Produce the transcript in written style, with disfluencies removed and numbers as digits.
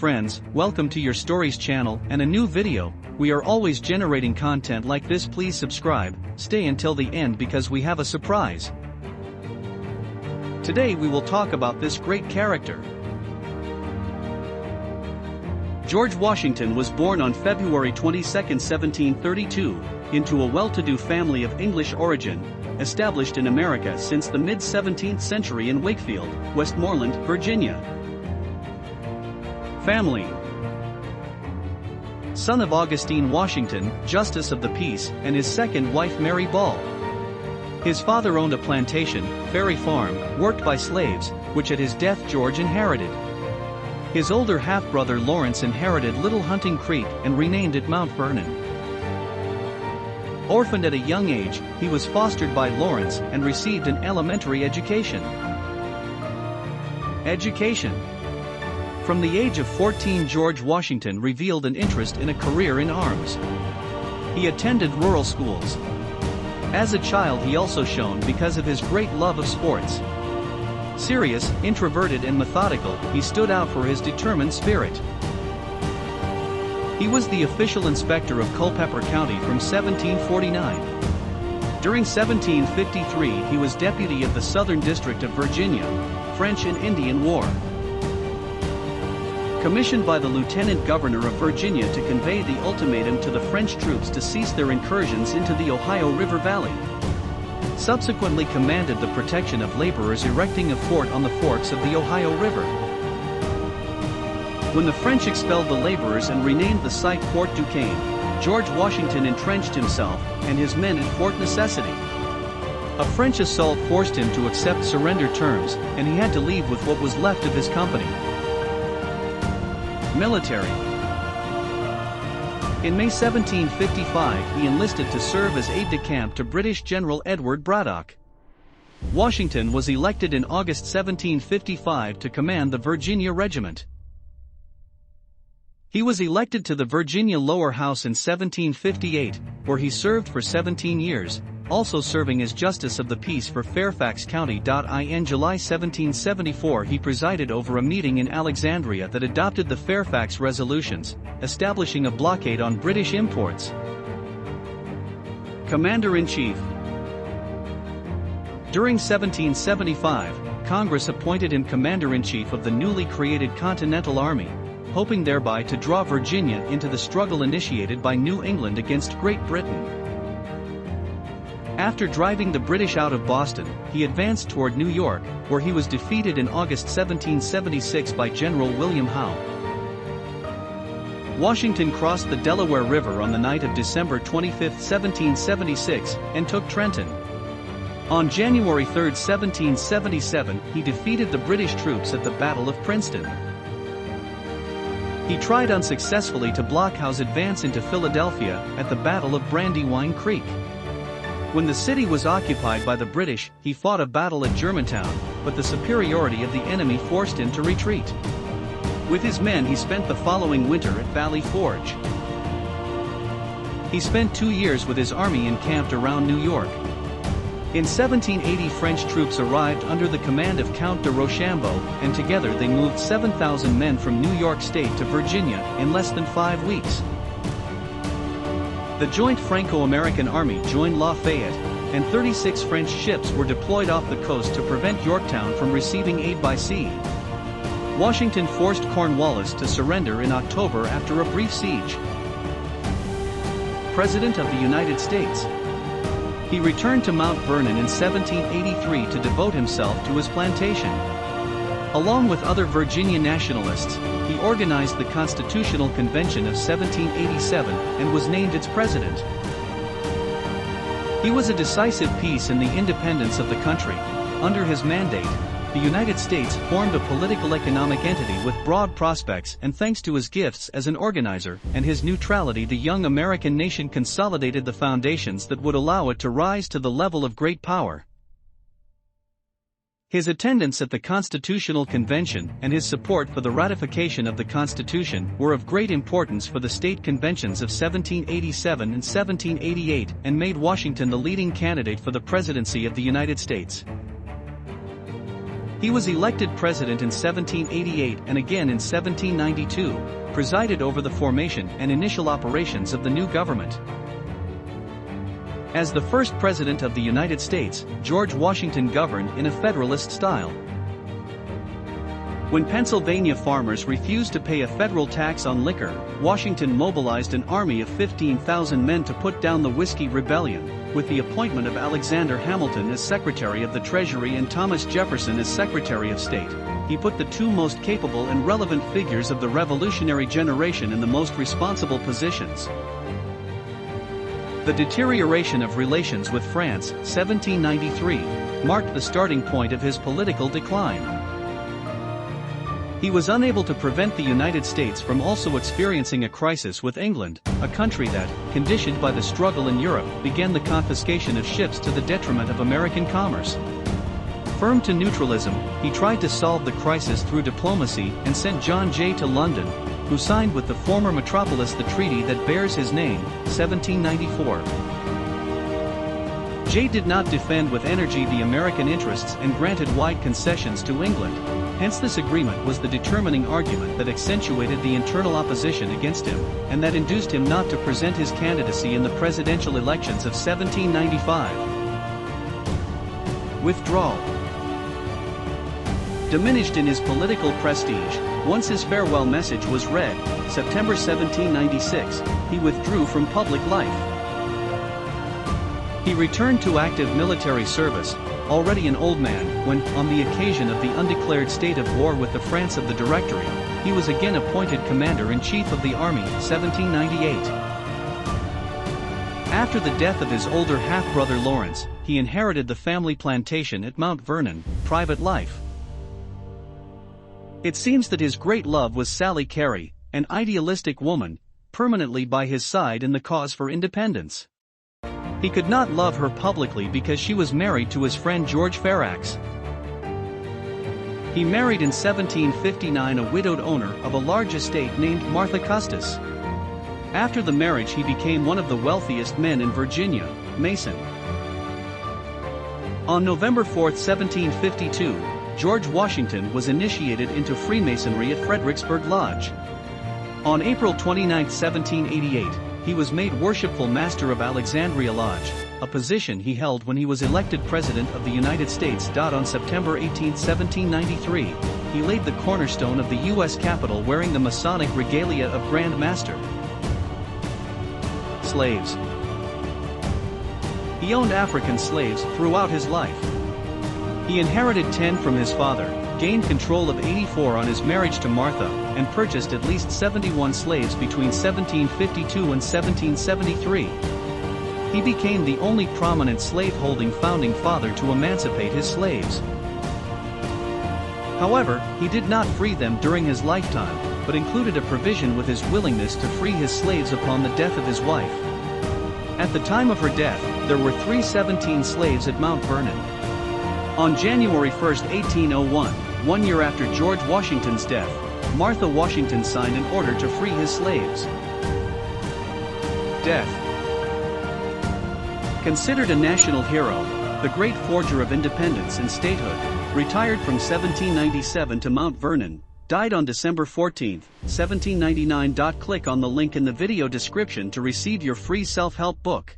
Friends, welcome to your stories channel and a new video. We are always generating content like this. Please subscribe, stay until the end because we have a surprise. Today we will talk about this great character. George Washington was born on February 22, 1732, into a well-to-do family of English origin, established in America since the mid-17th century in Wakefield, Westmoreland, Virginia. Family: son of Augustine Washington, Justice of the Peace, and his second wife Mary Ball. His father owned a plantation, Ferry Farm, worked by slaves, which at his death George inherited. His older half-brother Lawrence inherited Little Hunting Creek and renamed it Mount Vernon. Orphaned at a young age, he was fostered by Lawrence and received an elementary education. From the age of 14, George Washington revealed an interest in a career in arms. He attended rural schools. As a child he also shone because of his great love of sports. Serious, introverted and methodical, he stood out for his determined spirit. He was the official inspector of Culpeper County from 1749. During 1753 he was deputy of the Southern District of Virginia, French and Indian War. Commissioned by the Lieutenant Governor of Virginia to convey the ultimatum to the French troops to cease their incursions into the Ohio River Valley. Subsequently commanded the protection of laborers erecting a fort on the forks of the Ohio River. When the French expelled the laborers and renamed the site Fort Duquesne, George Washington entrenched himself and his men at Fort Necessity. A French assault forced him to accept surrender terms, and he had to leave with what was left of his company. Military. In May 1755 he enlisted to serve as aide-de-camp to British General Edward Braddock. Washington was elected in August 1755 to command the Virginia Regiment. He was elected to the Virginia Lower House in 1758, where he served for 17 years, also serving as Justice of the Peace for Fairfax County. In July 1774 he presided over a meeting in Alexandria that adopted the Fairfax Resolutions, establishing a blockade on British imports. Commander-in-Chief. During 1775, Congress appointed him Commander-in-Chief of the newly created Continental Army, hoping thereby to draw Virginia into the struggle initiated by New England against Great Britain. After driving the British out of Boston, he advanced toward New York, where he was defeated in August 1776 by General William Howe. Washington crossed the Delaware River on the night of December 25, 1776, and took Trenton. On January 3, 1777, he defeated the British troops at the Battle of Princeton. He tried unsuccessfully to block Howe's advance into Philadelphia at the Battle of Brandywine Creek. When the city was occupied by the British, he fought a battle at Germantown, but the superiority of the enemy forced him to retreat. With his men he spent the following winter at Valley Forge. He spent 2 years with his army encamped around New York. In 1780 French troops arrived under the command of Count de Rochambeau, and together they moved 7,000 men from New York State to Virginia in less than 5 weeks. The joint Franco-American Army joined Lafayette, and 36 French ships were deployed off the coast to prevent Yorktown from receiving aid by sea. Washington forced Cornwallis to surrender in October after a brief siege. President of the United States. He returned to Mount Vernon in 1783 to devote himself to his plantation. Along with other Virginia nationalists, he organized the Constitutional Convention of 1787 and was named its president. He was a decisive piece in the independence of the country. Under his mandate, the United States formed a political economic entity with broad prospects, and thanks to his gifts as an organizer and his neutrality, the young American nation consolidated the foundations that would allow it to rise to the level of great power. His attendance at the Constitutional Convention and his support for the ratification of the Constitution were of great importance for the state conventions of 1787 and 1788 and made Washington the leading candidate for the presidency of the United States. He was elected president in 1788 and again in 1792, presided over the formation and initial operations of the new government. As the first president of the United States, George Washington governed in a Federalist style. When Pennsylvania farmers refused to pay a federal tax on liquor, Washington mobilized an army of 15,000 men to put down the Whiskey Rebellion, with the appointment of Alexander Hamilton as Secretary of the Treasury and Thomas Jefferson as Secretary of State. He put the two most capable and relevant figures of the revolutionary generation in the most responsible positions. The deterioration of relations with France, 1793, marked the starting point of his political decline. He was unable to prevent the United States from also experiencing a crisis with England, a country that, conditioned by the struggle in Europe, began the confiscation of ships to the detriment of American commerce. Firm to neutralism, he tried to solve the crisis through diplomacy and sent John Jay to London, who signed with the former metropolis the treaty that bears his name, 1794. Jay did not defend with energy the American interests and granted wide concessions to England. Hence this agreement was the determining argument that accentuated the internal opposition against him, and that induced him not to present his candidacy in the presidential elections of 1795. Withdrawal. Diminished in his political prestige, once his farewell message was read, September 1796, he withdrew from public life. He returned to active military service, already an old man, when, on the occasion of the undeclared state of war with the France of the Directory, he was again appointed Commander-in-Chief of the Army, 1798. After the death of his older half-brother Lawrence, he inherited the family plantation at Mount Vernon, private life. It seems that his great love was Sally Carey, an idealistic woman, permanently by his side in the cause for independence. He could not love her publicly because she was married to his friend George Fairfax. He married in 1759 a widowed owner of a large estate named Martha Custis. After the marriage he became one of the wealthiest men in Virginia, Mason. On November 4, 1752, George Washington was initiated into Freemasonry at Fredericksburg Lodge. On April 29, 1788, he was made Worshipful Master of Alexandria Lodge, a position he held when he was elected President of the United States. On September 18, 1793, he laid the cornerstone of the U.S. Capitol wearing the Masonic regalia of Grand Master. Slaves. He owned African slaves throughout his life. He inherited 10 from his father, gained control of 84 on his marriage to Martha, and purchased at least 71 slaves between 1752 and 1773. He became the only prominent slave-holding founding father to emancipate his slaves. However, he did not free them during his lifetime, but included a provision with his willingness to free his slaves upon the death of his wife. At the time of her death, there were 317 slaves at Mount Vernon. On January 1, 1801, 1 year after George Washington's death, Martha Washington signed an order to free his slaves. Death. Considered a national hero, the great forger of independence and statehood, retired from 1797 to Mount Vernon, died on December 14, 1799. Click on the link in the video description to receive your free self-help book.